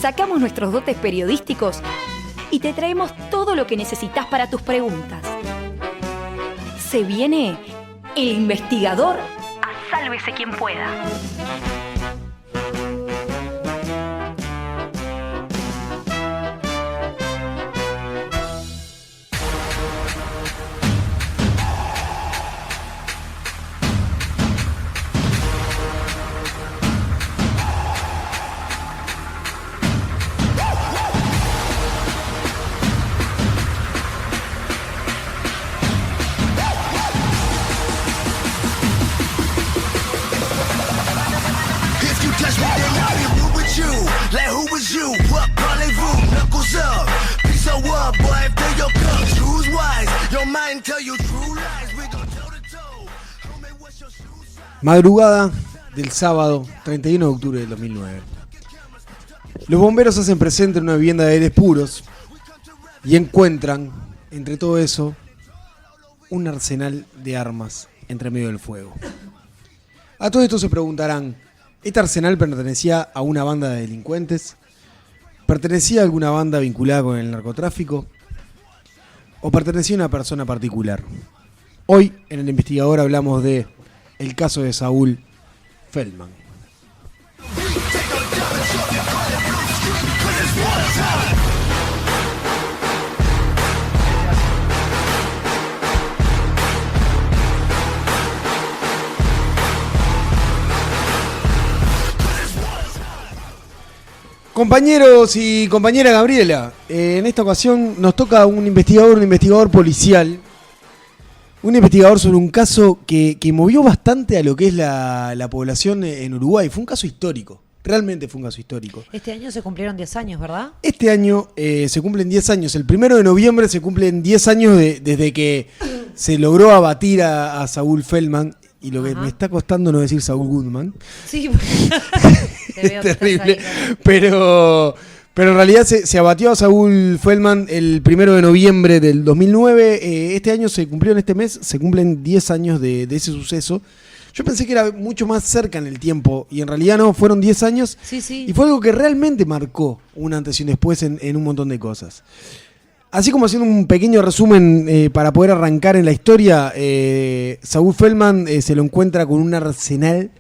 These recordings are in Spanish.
Sacamos nuestros dotes periodísticos y te traemos todo lo que necesitas para tus preguntas. Se viene el investigador a Sálvese quien pueda. Madrugada del sábado 31 de octubre del 2009. Los bomberos hacen presente en una vivienda de aires puros y encuentran, entre todo eso, un arsenal de armas entre medio del fuego. A todo esto se preguntarán, ¿este arsenal pertenecía a una banda de delincuentes? ¿Pertenecía a alguna banda vinculada con el narcotráfico? ¿O pertenecía a una persona particular? Hoy, en El Investigador, hablamos de el caso de Saúl Feldman. Compañeros y compañera Gabriela, en esta ocasión nos toca un investigador policial, un investigador sobre un caso que movió bastante a lo que es la población en Uruguay. Fue un caso histórico, realmente fue un caso histórico. Este año se cumplieron 10 años, ¿verdad? Este año se cumplen 10 años, el 1 de noviembre se cumplen 10 años desde que se logró abatir a Saúl Feldman. Y lo que me está costando no decir Saúl Goodman. Sí, es terrible. Pero en realidad se abatió a Saúl Feldman el 1 de noviembre del 2009. Este año en este mes, se cumplen 10 años de ese suceso. Yo pensé que era mucho más cerca en el tiempo y en realidad no, fueron 10 años. Sí. Y fue algo que realmente marcó un antes y un después en un montón de cosas. Así como haciendo un pequeño resumen para poder arrancar en la historia, Saúl Feldman se lo encuentra con un arsenal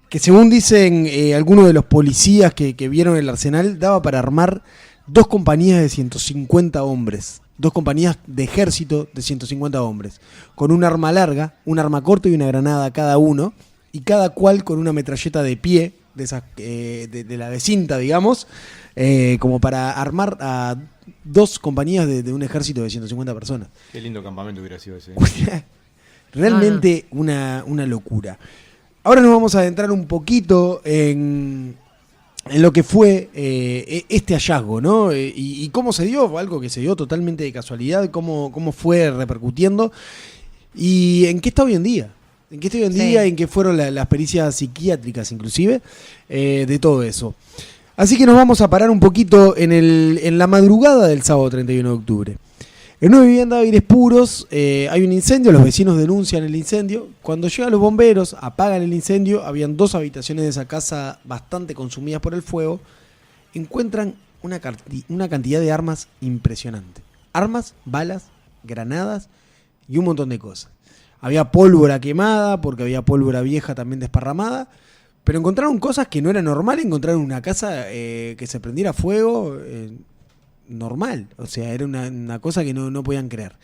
que, según dicen algunos de los policías que vieron el arsenal, daba para armar 2 compañías de 150 hombres, 2 compañías de ejército de 150 hombres, con un arma larga, un arma corta y una granada cada uno, y cada cual con una metralleta de pie, de esas de la de cinta, digamos, como para armar a 2 compañías de un ejército de 150 personas. Qué lindo campamento hubiera sido ese. Realmente una locura. Ahora nos vamos a adentrar un poquito en lo que fue este hallazgo, ¿no? Y cómo se dio, algo que se dio totalmente de casualidad, cómo fue repercutiendo y en qué está hoy en día. En qué fueron las pericias psiquiátricas inclusive, de todo eso. Así que nos vamos a parar un poquito en la madrugada del sábado 31 de octubre. En una vivienda de aires puros hay un incendio, los vecinos denuncian el incendio. Cuando llegan los bomberos, apagan el incendio, habían 2 habitaciones de esa casa bastante consumidas por el fuego. Encuentran una cantidad de armas impresionante. Armas, balas, granadas y un montón de cosas. Había pólvora quemada, porque había pólvora vieja también desparramada. Pero encontraron cosas que no era normal, encontraron una casa que se prendiera fuego normal. O sea, era una cosa que no podían creer.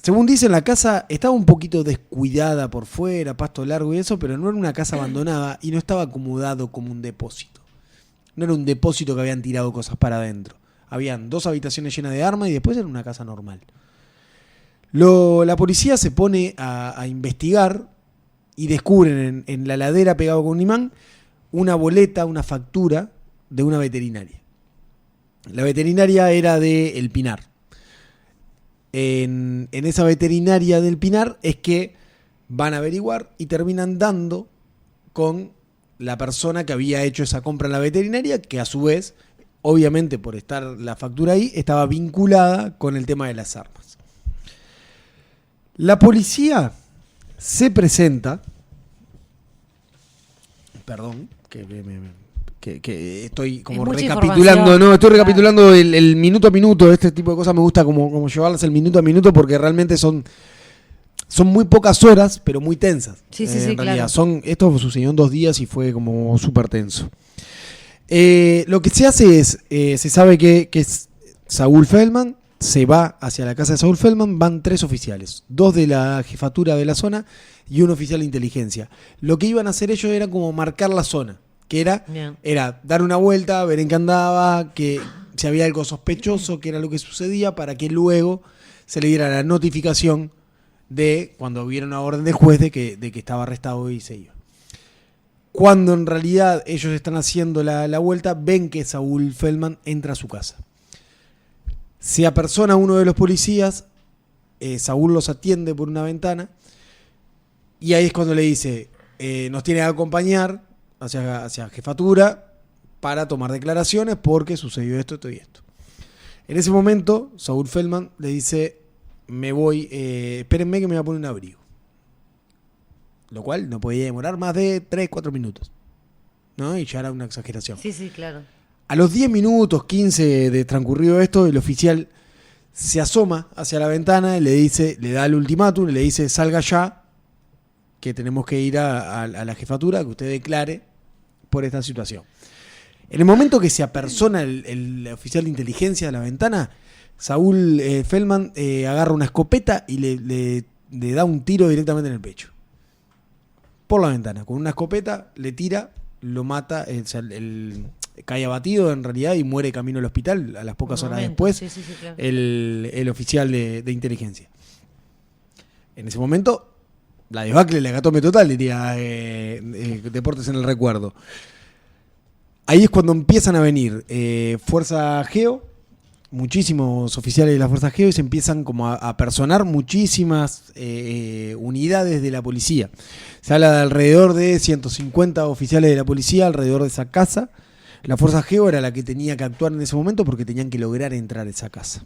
Según dicen, la casa estaba un poquito descuidada por fuera, pasto largo y eso, pero no era una casa abandonada y no estaba acomodado como un depósito. No era un depósito que habían tirado cosas para adentro. Habían 2 habitaciones llenas de armas y después era una casa normal. La policía se pone a investigar y descubren en la ladera, pegado con un imán, una boleta, una factura de una veterinaria. La veterinaria era de El Pinar. En esa veterinaria del Pinar es que van a averiguar y terminan dando con la persona que había hecho esa compra en la veterinaria, que a su vez, obviamente por estar la factura ahí, estaba vinculada con el tema de las armas. La policía se presenta, perdón, que que estoy como Es mucha recapitulando, información. ¿no? Estoy recapitulando el minuto a minuto. Este tipo de cosas me gusta como llevarlas el minuto a minuto porque realmente son muy pocas horas, pero muy tensas. Sí, sí, en sí, realidad. claro. Esto sucedió en 2 días y fue como súper tenso. Lo que se hace es, se sabe que es Saúl Feldman, se va hacia la casa de Saúl Feldman, van 3 oficiales, 2 de la jefatura de la zona y un oficial de inteligencia. Lo que iban a hacer ellos era como marcar la zona, que Bien. era dar una vuelta, ver en qué andaba, que si había algo sospechoso, qué era lo que sucedía, para que luego se le diera la notificación de cuando hubiera una orden de juez de que estaba arrestado y se iba. Cuando en realidad ellos están haciendo la vuelta, ven que Saúl Feldman entra a su casa. Se apersona uno de los policías, Saúl los atiende por una ventana y ahí es cuando le dice, nos tiene que acompañar hacia jefatura para tomar declaraciones porque sucedió esto y esto. En ese momento, Saúl Feldman le dice, me voy, espérenme que me voy a poner un abrigo. Lo cual no podía demorar más de 3-4 minutos, ¿no? Y ya era una exageración. Sí, sí, claro. A los 10 minutos, 15 de transcurrido esto, el oficial se asoma hacia la ventana y le da el ultimátum, le dice, salga ya, que tenemos que ir a la jefatura, que usted declare por esta situación. En el momento que se apersona el oficial de inteligencia a la ventana, Saúl Feldman agarra una escopeta y le da un tiro directamente en el pecho. Por la ventana, con una escopeta, le tira, lo mata, cae abatido en realidad y muere camino al hospital a las pocas horas después. Sí, sí, sí, claro. El oficial de inteligencia. En ese momento, la debacle, la hecatombe total, diría Deportes en el Recuerdo. Ahí es cuando empiezan a venir Fuerza Geo, muchísimos oficiales de la Fuerza Geo, y se empiezan como a personar muchísimas unidades de la policía. Se habla de alrededor de 150 oficiales de la policía alrededor de esa casa. La Fuerza Geo era la que tenía que actuar en ese momento porque tenían que lograr entrar a esa casa.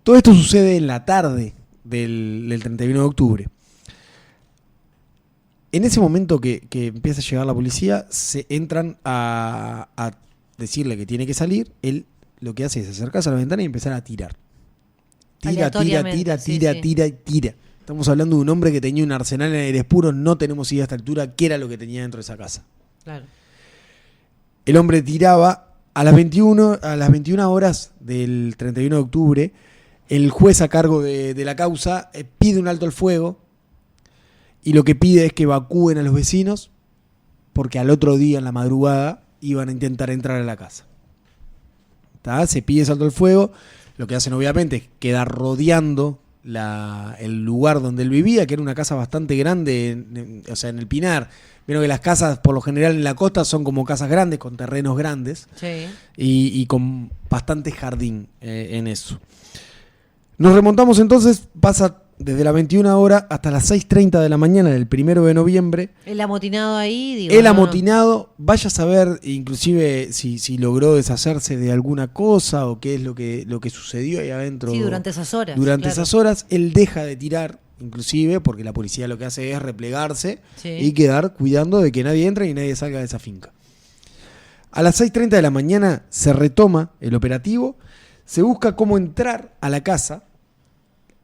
Todo esto sucede en la tarde del 31 de octubre. En ese momento que empieza a llegar la policía, se entran a decirle que tiene que salir. Él lo que hace es acercarse a la ventana y empezar a tirar. Tira. Estamos hablando de un hombre que tenía un arsenal en aires puros. No tenemos idea a esta altura qué era lo que tenía dentro de esa casa. Claro. El hombre tiraba a las 21 horas del 31 de octubre. El juez a cargo de la causa pide un alto al fuego y lo que pide es que evacúen a los vecinos porque al otro día en la madrugada iban a intentar entrar a la casa. ¿Tá? Se pide ese alto al fuego. Lo que hacen obviamente es quedar rodeando el lugar donde él vivía, que era una casa bastante grande, en el Pinar. Vieron que las casas por lo general en la costa son como casas grandes, con terrenos grandes, Sí. y con bastante jardín en eso. Nos remontamos entonces, pasa desde las 21 horas hasta las 6:30 de la mañana del 1 de noviembre. El amotinado ahí, digo. El no. amotinado, vaya a saber inclusive si logró deshacerse de alguna cosa o qué es lo que sucedió ahí adentro. Sí, durante esas horas. Durante claro. esas horas, él deja de tirar, inclusive, porque la policía lo que hace es replegarse Sí. y quedar cuidando de que nadie entre y nadie salga de esa finca. A las 6:30 de la mañana se retoma el operativo, se busca cómo entrar a la casa.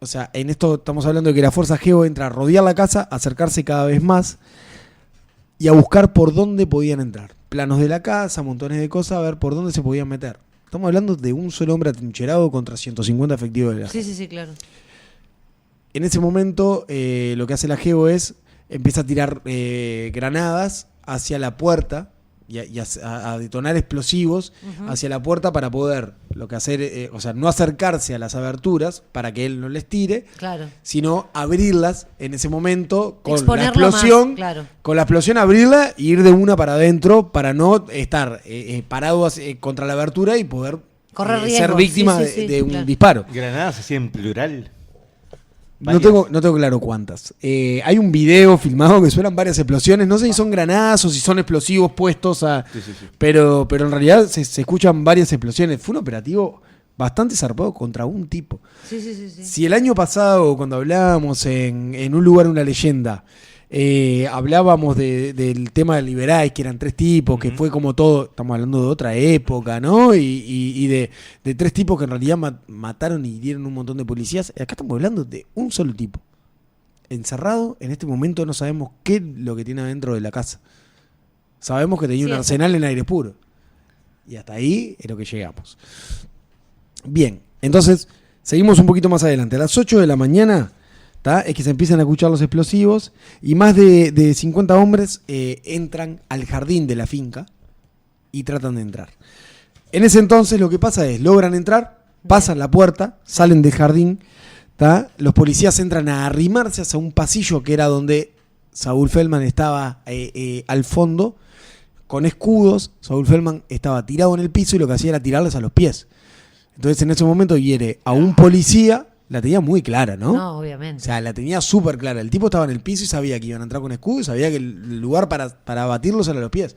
O sea, en esto estamos hablando de que la Fuerza Geo entra a rodear la casa, a acercarse cada vez más y a buscar por dónde podían entrar. Planos de la casa, montones de cosas, a ver por dónde se podían meter. Estamos hablando de un solo hombre atrincherado contra 150 efectivos de la Sí, sí, sí, claro. En ese momento, lo que hace la Geo es empieza a tirar granadas hacia la puerta y a detonar explosivos hacia la puerta para poder lo que hacer, no acercarse a las aberturas para que él no les tire, Claro. sino abrirlas en ese momento con la Exponerlo explosión, más, claro. con la explosión abrirla y ir de una para adentro para no estar parado contra la abertura y poder Correr ser riesgos. víctima Sí, sí, sí, de un claro. disparo. ¿Granadas así en plural? No tengo claro cuántas. Hay un video filmado que suenan varias explosiones. No sé si son granadas o si son explosivos puestos a... Sí. Pero en realidad se escuchan varias explosiones. Fue un operativo bastante zarpado contra un tipo. Sí, sí, sí, sí. Si el año pasado, cuando hablábamos en un lugar, una leyenda, Hablábamos del tema de Liberais, que eran 3 tipos, que fue como todo, estamos hablando de otra época, ¿no? Y de 3 tipos que en realidad mataron y hirieron un montón de policías. Acá estamos hablando de un solo tipo. Encerrado, en este momento no sabemos qué es lo que tiene adentro de la casa. Sabemos que tenía un arsenal en aire puro. Y hasta ahí es lo que llegamos. Bien, entonces, seguimos un poquito más adelante. A las 8 de la mañana... es que se empiezan a escuchar los explosivos y más de 50 hombres entran al jardín de la finca y tratan de entrar. En ese entonces lo que pasa es, logran entrar, pasan la puerta, salen del jardín, los policías entran a arrimarse hacia un pasillo que era donde Saúl Feldman estaba al fondo, con escudos. Saúl Feldman estaba tirado en el piso y lo que hacía era tirarles a los pies. Entonces en ese momento hiere a un policía. La tenía muy clara, ¿no? No, obviamente. O sea, la tenía súper clara. El tipo estaba en el piso y sabía que iban a entrar con escudo y sabía que el lugar para abatirlos era a los pies.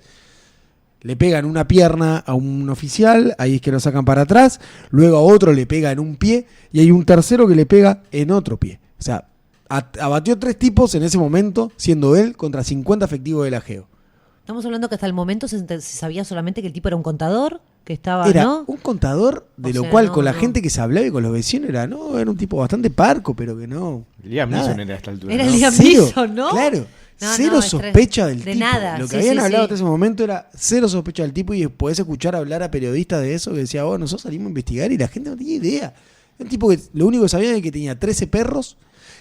Le pegan una pierna a un oficial, ahí es que lo sacan para atrás, luego a otro le pega en un pie y hay un tercero que le pega en otro pie. O sea, abatió 3 tipos en ese momento, siendo él contra 50 efectivos del Ageo. Estamos hablando que hasta el momento se sabía solamente que el tipo era un contador, que estaba, Era ¿no? un contador, de O lo sea, cual no, con la no. gente que se hablaba y con los vecinos era un tipo bastante parco, pero que no... Liam nada. Neeson era a esta altura. Era ¿no? Liam Cero, Neeson, ¿no? Claro, No, cero no, sospecha del de tipo. nada, Lo que sí, habían sí, hablado sí. hasta ese momento era cero sospecha del tipo y podés escuchar hablar a periodistas de eso que decía, nosotros salimos a investigar y la gente no tenía idea. Un tipo que lo único que sabía era que tenía 13 perros,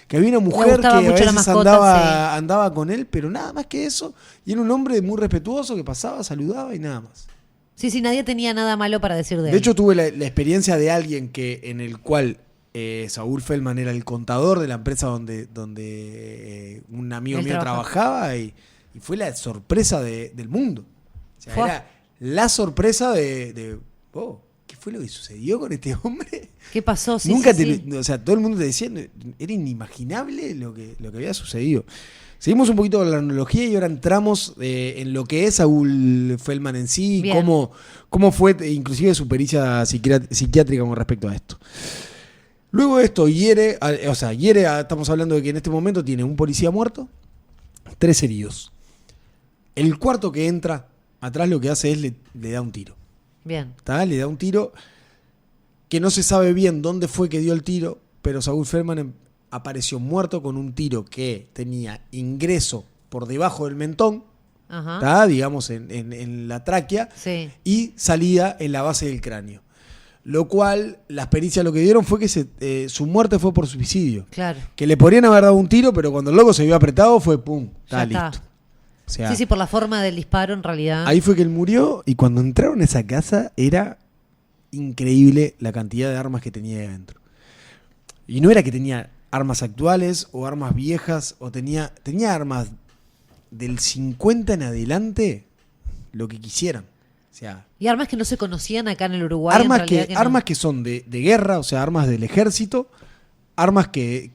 que había una mujer que gustaba a mucho la veces mascota, andaba con él, pero nada más que eso. Y era un hombre muy respetuoso que pasaba, saludaba y nada más. Sí, nadie tenía nada malo para decir de él. De hecho, tuve la experiencia de alguien en el cual Saúl Feldman era el contador de la empresa donde un amigo Él mío trabajaba y fue la sorpresa del mundo. O sea, Fua. era la sorpresa ¿qué fue lo que sucedió con este hombre? ¿Qué pasó? Sí, Nunca sí. O sea, todo el mundo te decía, era inimaginable lo que había sucedido. Seguimos un poquito con la analogía y ahora entramos en lo que es Saúl Feldman en sí, Bien. cómo fue inclusive su pericia psiquiátrica con respecto a esto. Luego de esto hiere, estamos hablando de que en este momento tiene un policía muerto, 3 heridos. El cuarto que entra atrás lo que hace es le da un tiro. Bien. Le da un tiro que no se sabe bien dónde fue que dio el tiro, pero Saúl Feldman apareció muerto con un tiro que tenía ingreso por debajo del mentón, Ajá. digamos en la tráquea, Sí. y salida en la base del cráneo. Lo cual, las pericias lo que dieron fue que su muerte fue por suicidio. Claro. Que le podrían haber dado un tiro, pero cuando el loco se vio apretado fue pum, Ya listo. está. O sea, Sí, por la forma del disparo en realidad. ahí fue que él murió y cuando entraron a esa casa era increíble la cantidad de armas que tenía ahí adentro. Y no era que tenía armas actuales o armas viejas, o tenía armas del 50 en adelante, lo que quisieran. O sea, Y armas que no se conocían acá en el Uruguay. armas en realidad, no. armas que son de guerra, o sea, armas del ejército, armas que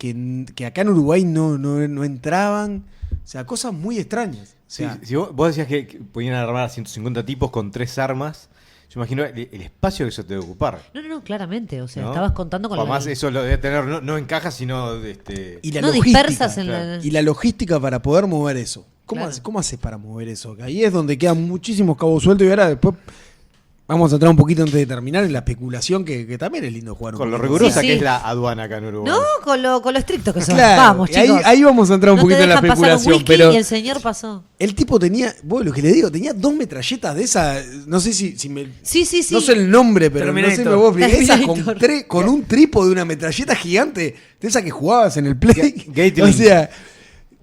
acá en Uruguay no entraban, o sea, cosas muy extrañas. O sea, Si vos decías que podían armar a 150 tipos con 3 armas, yo imagino el espacio que eso te debe ocupar. No, claramente. O sea, ¿no? estabas contando con Además, la... eso lo debe tener no en cajas, sino y la no logística, dispersas en claro. la... y la logística para poder mover eso. Claro. ¿Cómo haces para mover eso? Que ahí es donde quedan muchísimos cabos sueltos y ahora después vamos a entrar un poquito antes de terminar en la especulación que también es lindo jugar un con lo poquito. rigurosa Sí, que sí. es la aduana acá en Uruguay. No, con lo estricto que son. Claro, Vamos, y chicos. ahí vamos a entrar un No poquito te en la dejan pasar un especulación, whisky pero y el señor pasó. el tipo tenía, lo que le digo, tenía 2 metralletas de esas, no sé si me... Sí. No sé el nombre, pero no sé si me Terminator. puedo explicar. Esas Terminator. con un trípode de una metralleta gigante, de esa que jugabas en el Play. Gatling. O sea,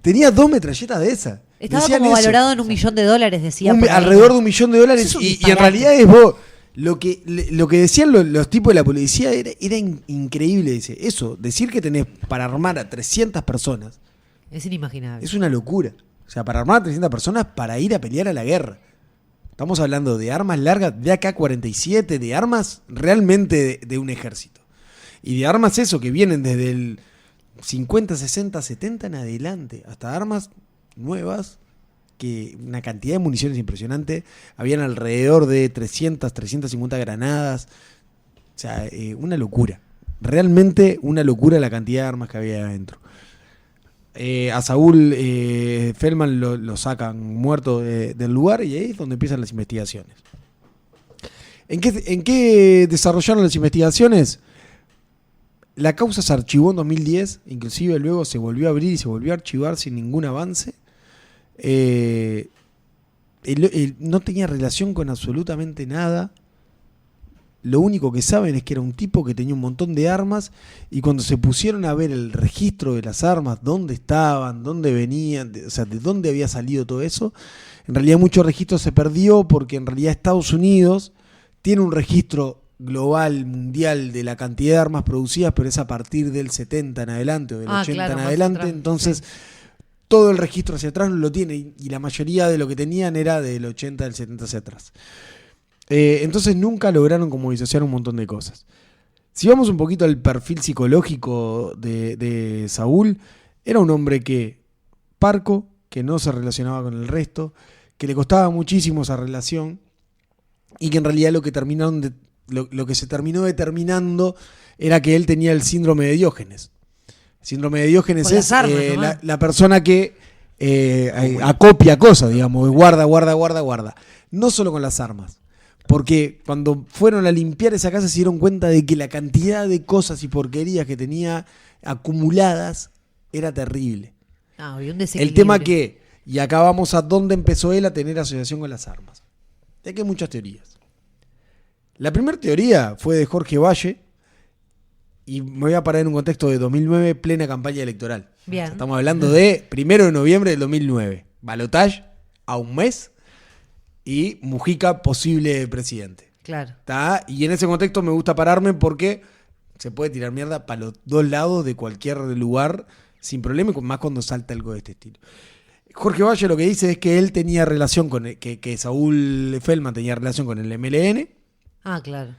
tenía 2 metralletas de esas. Estaba Decían como eso. valorado en $1 millón, decía. por ahí. Alrededor de $1 millón. Eso es un Y en disparate. realidad lo que decían los tipos de la policía era increíble. Dice, eso, decir que tenés para armar a 300 personas Es inimaginable. es una locura. O sea, para armar a 300 personas para ir a pelear a la guerra. Estamos hablando de armas largas de AK-47, de armas realmente de un ejército. Y de armas eso que vienen desde el 50, 60, 70 en adelante, hasta armas nuevas, que una cantidad de municiones impresionante. Habían alrededor de 300, 350 granadas. O sea, una locura. Realmente una locura la cantidad de armas que había adentro. a Saúl Feldman lo sacan muerto del lugar y ahí es donde empiezan las investigaciones. ¿En qué desarrollaron las investigaciones? La causa se archivó en 2010, inclusive luego se volvió a abrir y se volvió a archivar sin ningún avance. No tenía relación con absolutamente nada. Lo único que saben es que era un tipo que tenía un montón de armas y cuando se pusieron a ver el registro de las armas, dónde estaban, dónde venían, o sea, de dónde había salido todo eso, en realidad mucho registro se perdió porque en realidad Estados Unidos tiene un registro global, mundial, de la cantidad de armas producidas, pero es a partir del 70 en adelante o del 80 claro, en más adelante, atrás, entonces sí. todo el registro hacia atrás no lo tiene y la mayoría de lo que tenían era del 80, del 70 hacia atrás. Entonces nunca lograron como disociar un montón de cosas. Si vamos un poquito al perfil psicológico de Saúl, era un hombre parco, que no se relacionaba con el resto, que le costaba muchísimo esa relación y que en realidad lo que se terminó determinando era que él tenía el síndrome de Diógenes. El síndrome de Diógenes es la persona que acopia cosas, digamos, guarda. No solo con las armas. Porque cuando fueron a limpiar esa casa se dieron cuenta de que la cantidad de cosas y porquerías que tenía acumuladas era terrible. Había un El desequilibrio. tema y acá vamos a dónde empezó él a tener asociación con las armas. De aquí hay muchas teorías. La primera teoría fue de Jorge Valle, y me voy a parar en un contexto de 2009, plena campaña electoral. Bien. O sea, estamos hablando de 1 de noviembre del 2009. Balotage a un mes y Mujica posible presidente. Claro. ¿Tá? Y en ese contexto me gusta pararme porque se puede tirar mierda para los dos lados de cualquier lugar sin problema, y más cuando salta algo de este estilo. Jorge Valle lo que dice es que él tenía relación que Saúl Feldman tenía relación con el MLN. Claro.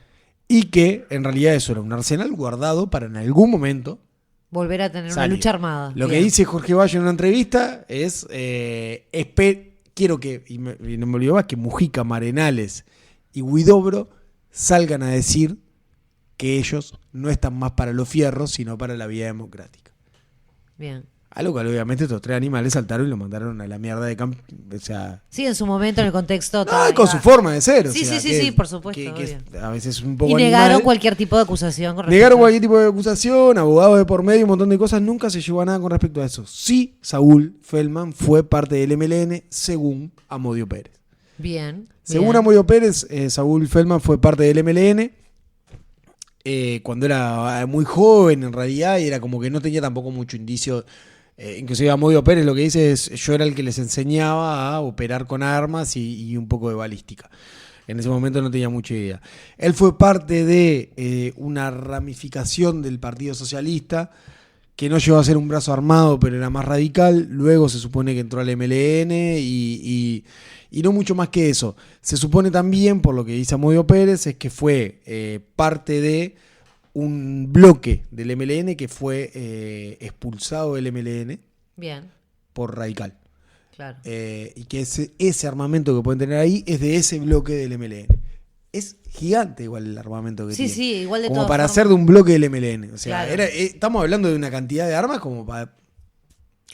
Y que en realidad eso era un arsenal guardado para en algún momento volver a tener salir. Una lucha armada. Lo Bien. que dice Jorge Valle en una entrevista es quiero que, y no me olvido más, que Mujica, Marenales y Huidobro salgan a decir que ellos no están más para los fierros, sino para la vía democrática. Bien. A lo cual obviamente estos tres animales saltaron y lo mandaron a la mierda de campo. O sea, Sí, en su momento, en el contexto. con su forma de ser. Sí, o sea, sí, por supuesto. que obvio. a veces es un poco Y negaron animal. cualquier tipo de acusación. Con Negaron respecto a- cualquier tipo de acusación, abogados de por medio, un montón de cosas. Nunca se llevó a nada con respecto a eso. Sí, Saúl Feldman fue parte del MLN según Amodio Pérez. Bien. Según bien. Amodio Pérez, Saúl Feldman fue parte del MLN cuando era muy joven en realidad y era como que no tenía tampoco mucho indicio. Inclusive Amodio Pérez lo que dice es: yo era el que les enseñaba a operar con armas y un poco de balística. En ese momento no tenía mucha idea. Él fue parte de una ramificación del Partido Socialista que no llegó a ser un brazo armado, pero era más radical. Luego se supone que entró al MLN y no mucho más que eso. Se supone también, por lo que dice Amodio Pérez, es que fue parte de un bloque del MLN que fue expulsado del MLN Bien, por radical. claro. Y que ese armamento que pueden tener ahí es de ese bloque del MLN. Es gigante igual el armamento que Sí, tiene. sí, igual de como todas para formas. hacer de un bloque del MLN. O sea, Claro. estamos hablando de una cantidad de armas como para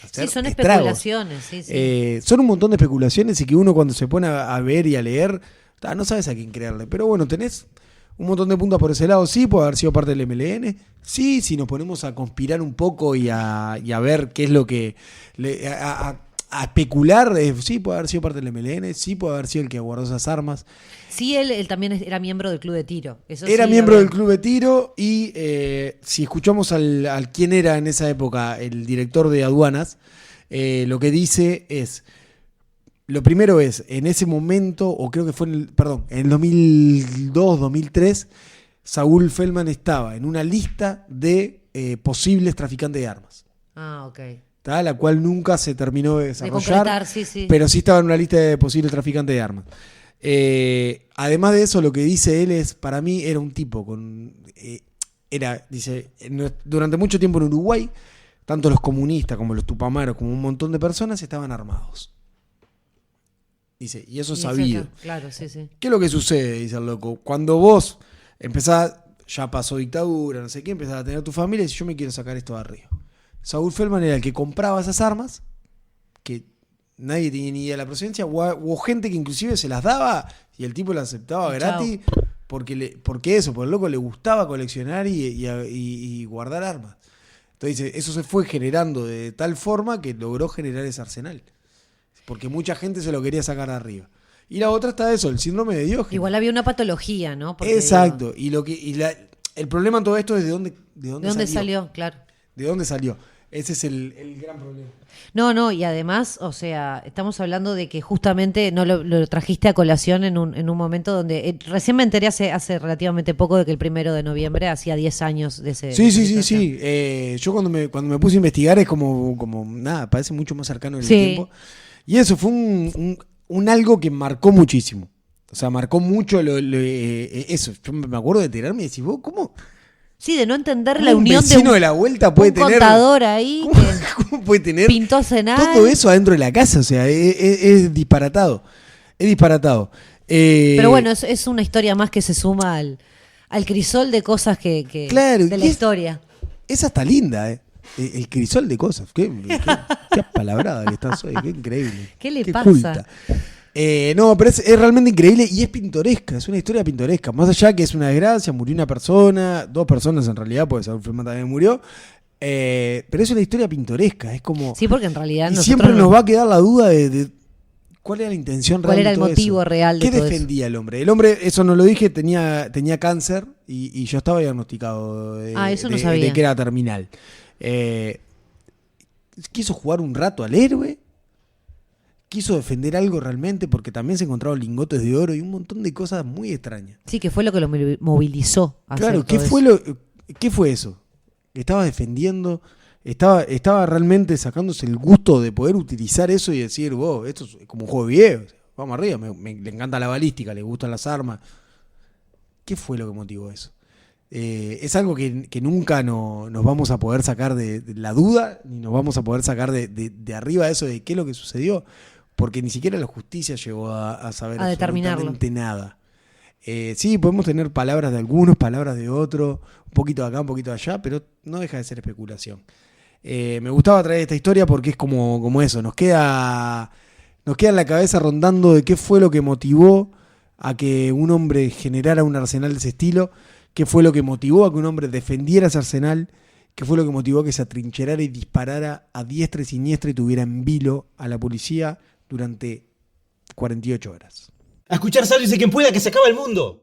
hacer Sí, son estragos. especulaciones. Sí, sí. Son un montón de especulaciones y que uno cuando se pone a ver y a leer, no sabes a quién creerle. Pero bueno, tenés un montón de puntas por ese lado. Sí, puede haber sido parte del MLN. Sí, si nos ponemos a conspirar un poco y a ver qué es lo que... a especular, sí, puede haber sido parte del MLN. Sí, puede haber sido el que guardó esas armas. Sí, él también era miembro del club de tiro. Eso Era sí, miembro lo- del club de tiro y si escuchamos al quién era en esa época el director de aduanas, lo que dice es, lo primero es, en ese momento, o creo que fue en el 2002, 2003, Saúl Feldman estaba en una lista de posibles traficantes de armas, Ok. la cual nunca se terminó de De desarrollar, concretar, sí, sí. pero sí estaba en una lista de posibles traficantes de armas. Además de eso, lo que dice él es, para mí era un tipo con... dice, durante mucho tiempo en Uruguay, tanto los comunistas como los tupamaros, como un montón de personas estaban armados. Dice, y eso es Y sabido. Claro, sí, sí. ¿Qué es lo que sucede? Dice el loco. Cuando vos empezás, ya pasó dictadura, no sé qué, empezás a tener tu familia y dices, yo me quiero sacar esto de arriba. Saúl Feldman era el que compraba esas armas, que nadie tenía ni idea de la procedencia, o gente que inclusive se las daba y el tipo las aceptaba gratis, porque el loco le gustaba coleccionar y guardar armas. Entonces eso se fue generando de tal forma que logró generar ese arsenal. Porque mucha gente se lo quería sacar de arriba. Y la otra está eso, el síndrome de Diógenes. Igual había una patología, ¿no? Porque, exacto. El problema en todo esto es de dónde salió, claro. ¿De dónde salió? Ese es el gran problema. No, y además, o sea, estamos hablando de que justamente no lo trajiste a colación en un momento donde... recién me enteré hace relativamente poco de que el 1 de noviembre hacía 10 años de ese... Sí. Yo cuando me puse a investigar es como nada, parece mucho más cercano en el tiempo. Y eso fue un algo que marcó muchísimo. O sea, marcó mucho eso. Yo me acuerdo de tirarme y decir, vos, ¿cómo? Sí, de no entender la unión de la vuelta puede tener contador ahí ¿Cómo puede tener pintó cenar todo eso adentro de la casa? O sea, es disparatado. Es disparatado. Pero bueno, es una historia más que se suma al crisol de cosas claro, de la historia. Es hasta linda, el crisol de cosas. Qué apalabrada que estás hoy, qué increíble. ¿Qué le pasa? Culta. No, pero es realmente increíble y es pintoresca, es una historia pintoresca. Más allá que es una desgracia, murió una persona, 2 personas en realidad, porque Saúl Feldman también murió. Pero es una historia pintoresca, es como... Sí, porque en realidad y siempre nos va a quedar la duda de cuál era la intención real. ¿Cuál era el todo motivo eso. real de ¿Qué todo defendía el hombre? El hombre, eso no lo dije, tenía cáncer y yo estaba diagnosticado eso no sabía. de que era terminal. Quiso jugar un rato al héroe. Quiso defender algo realmente porque también se encontraron lingotes de oro y un montón de cosas muy extrañas. Sí, que fue lo que lo movilizó a hacer claro, todo ¿qué fue eso? Estaba defendiendo, estaba realmente sacándose el gusto de poder utilizar eso y decir, vos, esto es como un juego de video, vamos arriba, le encanta la balística, le gustan las armas. ¿Qué fue lo que motivó eso? Es algo que nunca nos vamos a poder sacar de la duda, ni nos vamos a poder sacar de arriba eso de qué es lo que sucedió. Porque ni siquiera la justicia llegó a saber absolutamente nada. Sí, podemos tener palabras de algunos, palabras de otros, un poquito de acá, un poquito de allá, pero no deja de ser especulación. Me gustaba traer esta historia porque es como eso, nos queda en la cabeza rondando de qué fue lo que motivó a que un hombre generara un arsenal de ese estilo, qué fue lo que motivó a que un hombre defendiera ese arsenal, qué fue lo que motivó a que se atrincherara y disparara a diestra y siniestra y tuviera en vilo a la policía durante 48 horas. A escuchar sálvese quien pueda, que se acaba el mundo.